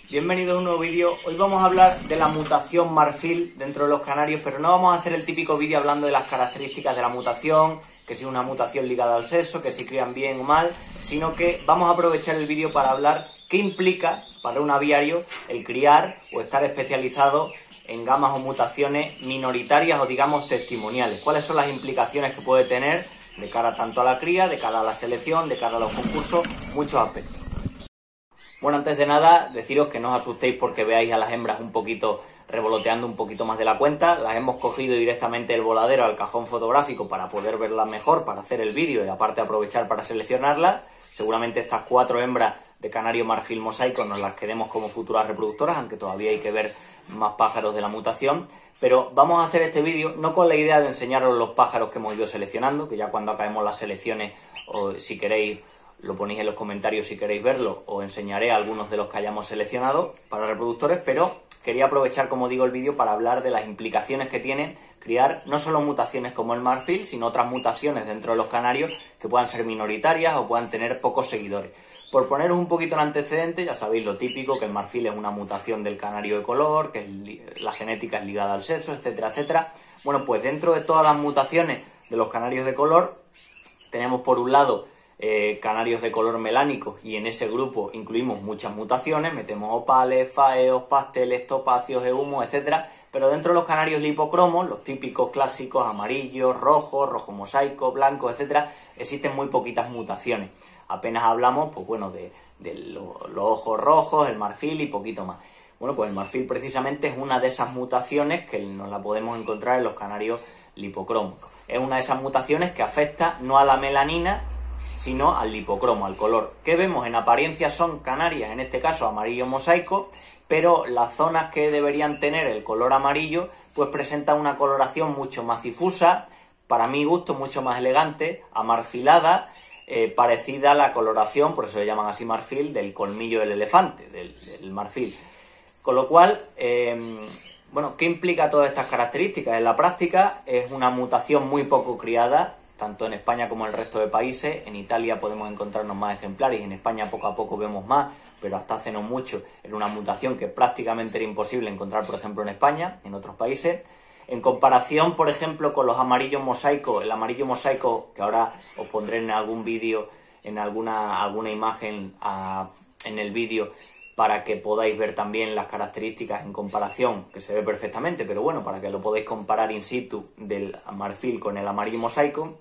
Bienvenidos a un nuevo vídeo. Hoy vamos a hablar de la mutación marfil dentro de los canarios, pero no vamos a hacer el típico vídeo hablando de las características de la mutación, que si es una mutación ligada al sexo, que si crían bien o mal, sino que vamos a aprovechar el vídeo para hablar qué implica para un aviario el criar o estar especializado en gamas o mutaciones minoritarias o digamos testimoniales. ¿Cuáles son las implicaciones que puede tener de cara tanto a la cría, de cara a la selección, de cara a los concursos, muchos aspectos? Bueno, antes de nada, deciros que no os asustéis porque veáis a las hembras un poquito revoloteando un poquito más de la cuenta. Las hemos cogido directamente del voladero al cajón fotográfico para poder verlas mejor, para hacer el vídeo y aparte aprovechar para seleccionarlas. Seguramente estas 4 hembras de canario marfil mosaico nos las queremos como futuras reproductoras, aunque todavía hay que ver más pájaros de la mutación. Pero vamos a hacer este vídeo no con la idea de enseñaros los pájaros que hemos ido seleccionando, que ya cuando acabemos las selecciones, o si queréis, lo ponéis en los comentarios si queréis verlo, os enseñaré algunos de los que hayamos seleccionado para reproductores, pero quería aprovechar, como digo, el vídeo para hablar de las implicaciones que tiene criar no solo mutaciones como el marfil, sino otras mutaciones dentro de los canarios que puedan ser minoritarias o puedan tener pocos seguidores. Por poneros un poquito en antecedente, ya sabéis lo típico, que el marfil es una mutación del canario de color, que la genética es ligada al sexo, etcétera, etcétera. Bueno, pues dentro de todas las mutaciones de los canarios de color, tenemos por un lado canarios de color melánico y en ese grupo incluimos muchas mutaciones, metemos opales, faeos, pasteles, topacios, eumos, etcétera, pero dentro de los canarios lipocromos, los típicos clásicos amarillos, rojos, rojo mosaico, blanco, etcétera, existen muy poquitas mutaciones. Apenas hablamos, pues bueno, de los ojos rojos, el marfil y poquito más. Bueno, pues el marfil precisamente es una de esas mutaciones que nos la podemos encontrar en los canarios lipocrómicos. Es una de esas mutaciones que afecta no a la melanina, sino al lipocromo, al color. ¿Qué vemos? En apariencia son canarias, en este caso amarillo mosaico, pero las zonas que deberían tener el color amarillo, pues presentan una coloración mucho más difusa, para mi gusto mucho más elegante, amarfilada, parecida a la coloración, por eso le llaman así marfil, del colmillo del elefante, del marfil. Con lo cual, bueno, ¿qué implica todas estas características? En la práctica es una mutación muy poco criada, tanto en España como en el resto de países. En Italia podemos encontrarnos más ejemplares y en España poco a poco vemos más, pero hasta hace no mucho era una mutación que prácticamente era imposible encontrar, por ejemplo, en España, en otros países. En comparación, por ejemplo, con los amarillos mosaicos, el amarillo mosaico, que ahora os pondré en algún vídeo, en alguna imagen en el vídeo, para que podáis ver también las características en comparación, que se ve perfectamente, pero bueno, para que lo podáis comparar in situ del marfil con el amarillo mosaico.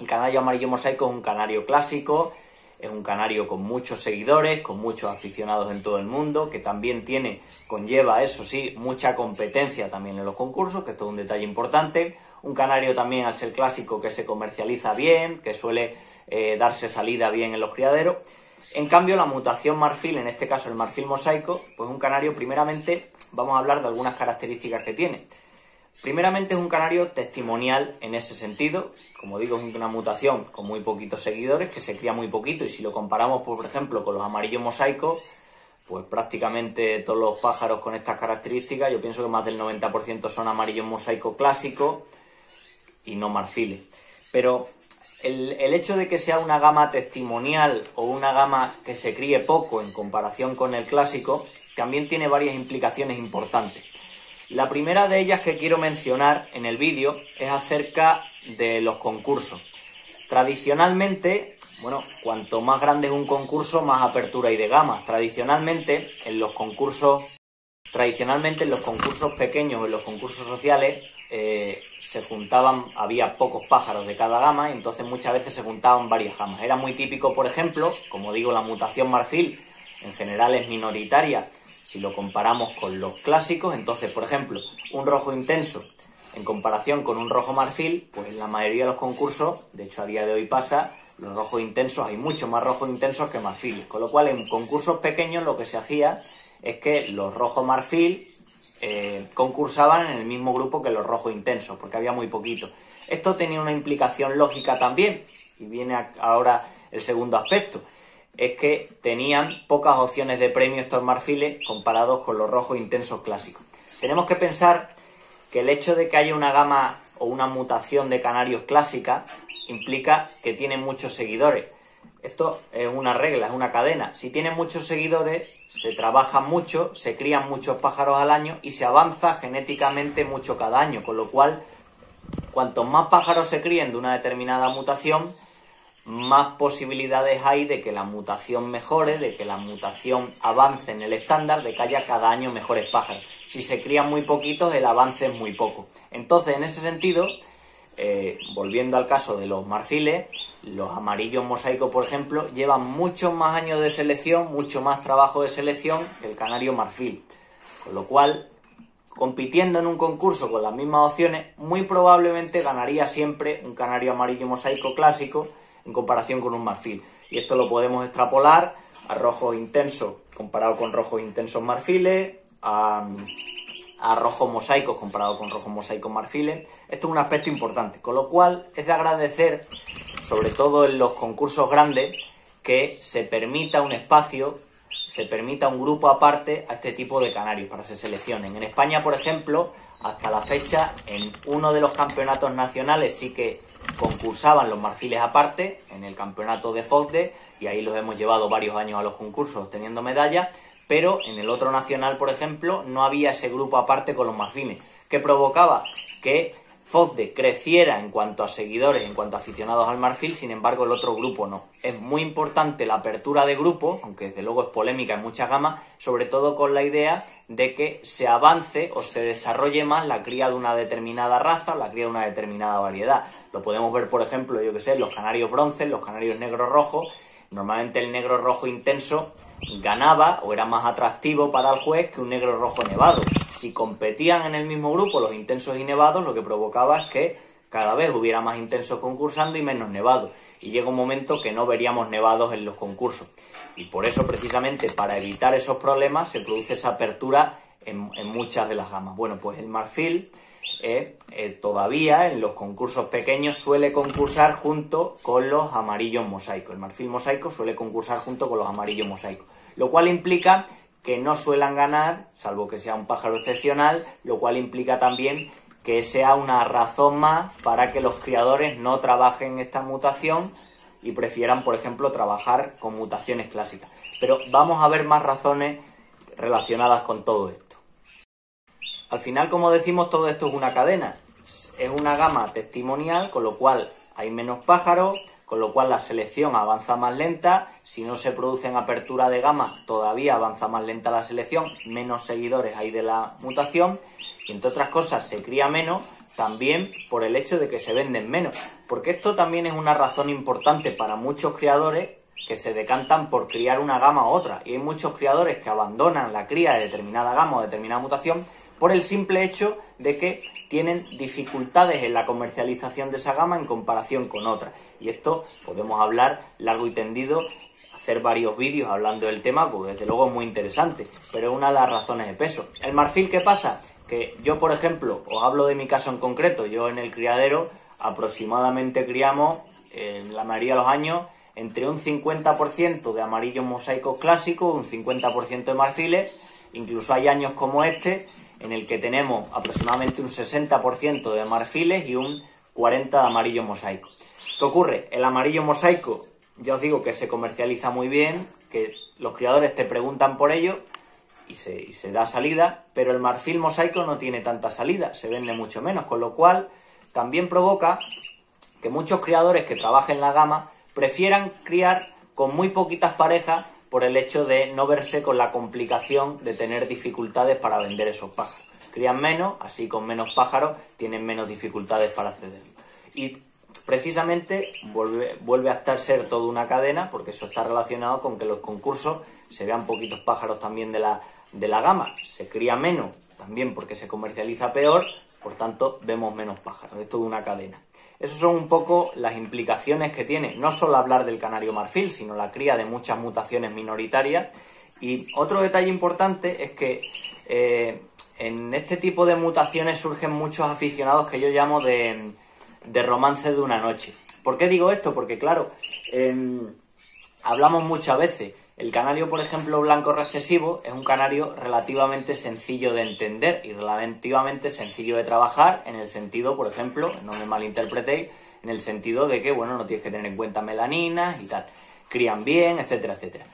El canario amarillo mosaico es un canario clásico, es un canario con muchos seguidores, con muchos aficionados en todo el mundo, que también conlleva, eso sí, mucha competencia también en los concursos, que esto es un detalle importante. Un canario también, al ser clásico, que se comercializa bien, que suele darse salida bien en los criaderos. En cambio, la mutación marfil, en este caso el marfil mosaico, pues un canario, primeramente, vamos a hablar de algunas características que tiene. Primeramente es un canario testimonial en ese sentido, como digo, es una mutación con muy poquitos seguidores, que se cría muy poquito, y si lo comparamos, por ejemplo, con los amarillos mosaicos, pues prácticamente todos los pájaros con estas características, yo pienso que más del 90% son amarillos mosaicos clásicos y no marfiles. Pero el hecho de que sea una gama testimonial o una gama que se críe poco en comparación con el clásico, también tiene varias implicaciones importantes. La primera de ellas que quiero mencionar en el vídeo es acerca de los concursos. Tradicionalmente, bueno, cuanto más grande es un concurso, más apertura hay de gamas. Tradicionalmente en los concursos pequeños o en los concursos sociales se juntaban, había pocos pájaros de cada gama y entonces muchas veces se juntaban varias gamas. Era muy típico, por ejemplo, como digo, la mutación marfil en general es minoritaria si lo comparamos con los clásicos. Entonces, por ejemplo, un rojo intenso en comparación con un rojo marfil, pues en la mayoría de los concursos, de hecho a día de hoy pasa, los rojos intensos, hay muchos más rojos intensos que marfiles, con lo cual en concursos pequeños lo que se hacía es que los rojos marfil concursaban en el mismo grupo que los rojos intensos, porque había muy poquito. Esto tenía una implicación lógica también, y viene ahora el segundo aspecto, es que tenían pocas opciones de premio estos marfiles comparados con los rojos intensos clásicos. Tenemos que pensar que el hecho de que haya una gama o una mutación de canarios clásica implica que tienen muchos seguidores. Esto es una regla, es una cadena. Si tienes muchos seguidores, se trabaja mucho, se crían muchos pájaros al año y se avanza genéticamente mucho cada año, con lo cual, cuantos más pájaros se críen de una determinada mutación, más posibilidades hay de que la mutación mejore, de que la mutación avance en el estándar, de que haya cada año mejores pájaros. Si se crían muy poquitos, el avance es muy poco. Entonces, en ese sentido, volviendo al caso de los marfiles, los amarillos mosaicos, por ejemplo, llevan muchos más años de selección, mucho más trabajo de selección que el canario marfil. Con lo cual, compitiendo en un concurso con las mismas opciones, muy probablemente ganaría siempre un canario amarillo mosaico clásico en comparación con un marfil. Y esto lo podemos extrapolar a rojos intensos comparado con rojos intensos marfiles, a rojos mosaicos comparado con rojos mosaicos marfiles. Esto es un aspecto importante, con lo cual es de agradecer, sobre todo en los concursos grandes, que se permita un espacio, se permita un grupo aparte a este tipo de canarios para que se seleccionen. En España, por ejemplo, hasta la fecha, en uno de los campeonatos nacionales sí que concursaban los marfiles aparte, en el campeonato de FOCDE, y ahí los hemos llevado varios años a los concursos obteniendo medallas, pero en el otro nacional, por ejemplo, no había ese grupo aparte con los marfiles, que provocaba que FOCDE creciera en cuanto a seguidores, en cuanto a aficionados al marfil, sin embargo el otro grupo no. Es muy importante la apertura de grupos, aunque desde luego es polémica en muchas gamas, sobre todo con la idea de que se avance o se desarrolle más la cría de una determinada raza, la cría de una determinada variedad. Lo podemos ver, por ejemplo, yo que sé, los canarios bronce, los canarios negro-rojo. Normalmente el negro-rojo intenso ganaba o era más atractivo para el juez que un negro-rojo nevado. Si competían en el mismo grupo los intensos y nevados, lo que provocaba es que cada vez hubiera más intensos concursando y menos nevados. Y llega un momento que no veríamos nevados en los concursos. Y por eso, precisamente, para evitar esos problemas, se produce esa apertura en muchas de las gamas. Bueno, pues el marfil todavía en los concursos pequeños suele concursar junto con los amarillos mosaicos. El marfil mosaico suele concursar junto con los amarillos mosaicos, lo cual implica que no suelan ganar, salvo que sea un pájaro excepcional, lo cual implica también que sea una razón más para que los criadores no trabajen esta mutación y prefieran, por ejemplo, trabajar con mutaciones clásicas. Pero vamos a ver más razones relacionadas con todo esto. Al final, como decimos, todo esto es una cadena. Es una gama testimonial, con lo cual hay menos pájaros, con lo cual la selección avanza más lenta. Si no se producen apertura de gama, todavía avanza más lenta la selección, menos seguidores hay de la mutación. Y entre otras cosas, se cría menos también por el hecho de que se venden menos. Porque esto también es una razón importante para muchos criadores que se decantan por criar una gama u otra. Y hay muchos criadores que abandonan la cría de determinada gama o determinada mutación por el simple hecho de que tienen dificultades en la comercialización de esa gama en comparación con otras. Y esto podemos hablar largo y tendido, hacer varios vídeos hablando del tema, porque desde luego es muy interesante, pero es una de las razones de peso. ¿El marfil qué pasa? Que yo, por ejemplo, os hablo de mi caso en concreto, yo en el criadero aproximadamente criamos, en la mayoría de los años, entre un 50% de amarillos mosaicos clásicos, un 50% de marfiles. Incluso hay años como este, en el que tenemos aproximadamente un 60% de marfiles y un 40% de amarillo mosaico. ¿Qué ocurre? El amarillo mosaico, ya os digo que se comercializa muy bien, que los criadores te preguntan por ello y se da salida, pero el marfil mosaico no tiene tanta salida, se vende mucho menos, con lo cual también provoca que muchos criadores que trabajen la gama prefieran criar con muy poquitas parejas por el hecho de no verse con la complicación de tener dificultades para vender esos pájaros. Crían menos, así con menos pájaros tienen menos dificultades para accederlo. Y precisamente vuelve a ser toda una cadena, porque eso está relacionado con que los concursos se vean poquitos pájaros también de la gama. Se cría menos, también porque se comercializa peor, por tanto vemos menos pájaros. Es toda una cadena. Esas son un poco las implicaciones que tiene, no solo hablar del canario marfil, sino la cría de muchas mutaciones minoritarias. Y otro detalle importante es que en este tipo de mutaciones surgen muchos aficionados que yo llamo de romance de una noche. ¿Por qué digo esto? Porque claro, hablamos muchas veces. El canario, por ejemplo, blanco recesivo es un canario relativamente sencillo de entender y relativamente sencillo de trabajar en el sentido, por ejemplo, no me malinterpretéis, en el sentido de que, bueno, no tienes que tener en cuenta melaninas y tal. crían bien, etcétera, etcétera.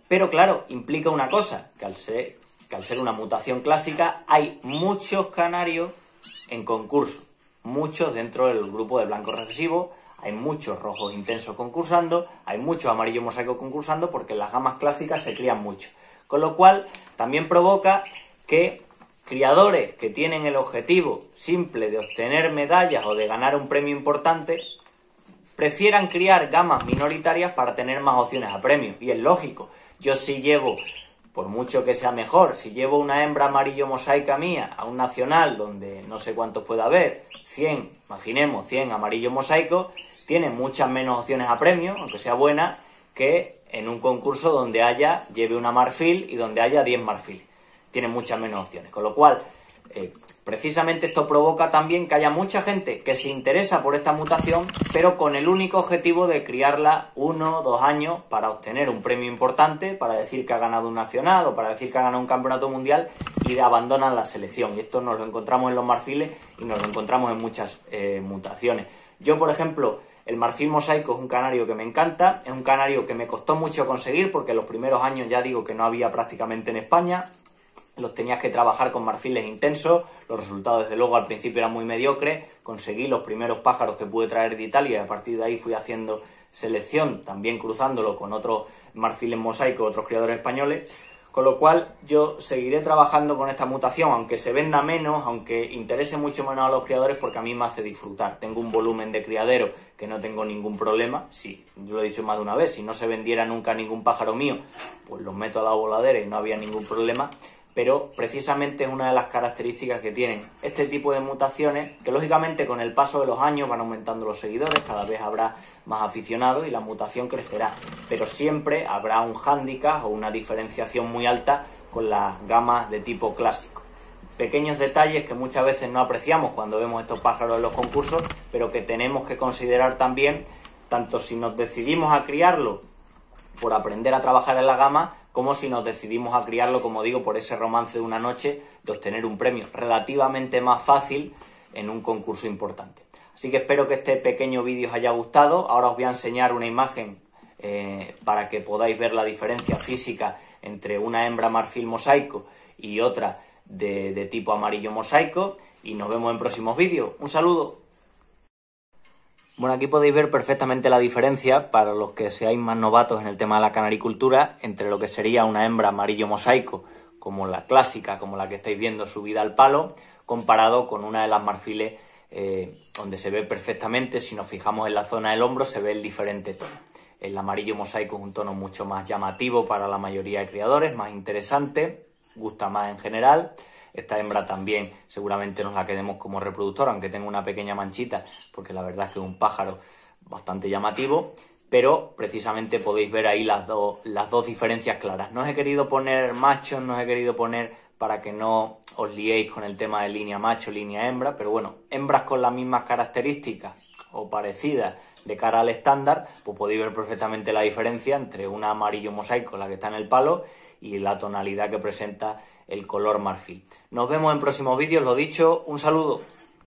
Pero claro, implica una cosa, que al ser una mutación clásica, hay muchos canarios en concurso, muchos dentro del grupo de blancos recesivos, hay muchos rojos intensos concursando, hay muchos amarillos mosaicos concursando, porque en las gamas clásicas se crían mucho. Con lo cual, también provoca que criadores que tienen el objetivo simple de obtener medallas o de ganar un premio importante, prefieran criar gamas minoritarias para tener más opciones a premio. Y es lógico. Yo si llevo, por mucho que sea mejor, si llevo una hembra amarillo mosaica mía a un nacional donde no sé cuántos puede haber, 100, imaginemos 100 amarillos mosaicos, tiene muchas menos opciones a premio, aunque sea buena, que en un concurso donde lleve una marfil y donde haya 10 marfiles. Tiene muchas menos opciones. Con lo cual, precisamente esto provoca también que haya mucha gente que se interesa por esta mutación, pero con el único objetivo de criarla 1 o 2 años para obtener un premio importante, para decir que ha ganado un nacional o para decir que ha ganado un campeonato mundial, y abandonan la selección. Y esto nos lo encontramos en los marfiles y nos lo encontramos en muchas mutaciones. Yo, por ejemplo, el marfil mosaico es un canario que me encanta, es un canario que me costó mucho conseguir porque en los primeros años ya digo que no había prácticamente en España. Los tenías que trabajar con marfiles intensos, los resultados desde luego al principio eran muy mediocres, conseguí los primeros pájaros que pude traer de Italia y a partir de ahí fui haciendo selección, también cruzándolo con otros marfiles mosaicos, otros criadores españoles, con lo cual yo seguiré trabajando con esta mutación, aunque se venda menos, aunque interese mucho menos a los criadores, porque a mí me hace disfrutar. Tengo un volumen de criadero que no tengo ningún problema, sí, yo lo he dicho más de una vez, si no se vendiera nunca ningún pájaro mío, pues los meto a la voladera y no había ningún problema. Pero precisamente es una de las características que tienen este tipo de mutaciones, que lógicamente con el paso de los años van aumentando los seguidores, cada vez habrá más aficionados y la mutación crecerá, pero siempre habrá un hándicap o una diferenciación muy alta con las gamas de tipo clásico. Pequeños detalles que muchas veces no apreciamos cuando vemos estos pájaros en los concursos, pero que tenemos que considerar también, tanto si nos decidimos a criarlo por aprender a trabajar en la gama, como si nos decidimos a criarlo, como digo, por ese romance de una noche de obtener un premio relativamente más fácil en un concurso importante. Así que espero que este pequeño vídeo os haya gustado. Ahora os voy a enseñar una imagen para que podáis ver la diferencia física entre una hembra marfil mosaico y otra de tipo amarillo mosaico, y nos vemos en próximos vídeos. Un saludo. Bueno, aquí podéis ver perfectamente la diferencia, para los que seáis más novatos en el tema de la canaricultura, entre lo que sería una hembra amarillo mosaico, como la clásica, como la que estáis viendo subida al palo, comparado con una de las marfiles donde se ve perfectamente, si nos fijamos en la zona del hombro, se ve el diferente tono. El amarillo mosaico es un tono mucho más llamativo para la mayoría de criadores, más interesante, gusta más en general. Esta hembra también seguramente nos la quedemos como reproductora, aunque tenga una pequeña manchita, porque la verdad es que es un pájaro bastante llamativo, pero precisamente podéis ver ahí las dos diferencias claras. No os he querido poner machos, no os he querido poner para que no os liéis con el tema de línea macho, línea hembra, pero bueno, hembras con las mismas características o parecidas de cara al estándar, pues podéis ver perfectamente la diferencia entre una amarillo mosaico, la que está en el palo, y la tonalidad que presenta el color marfil. Nos vemos en próximos vídeos, lo dicho, un saludo.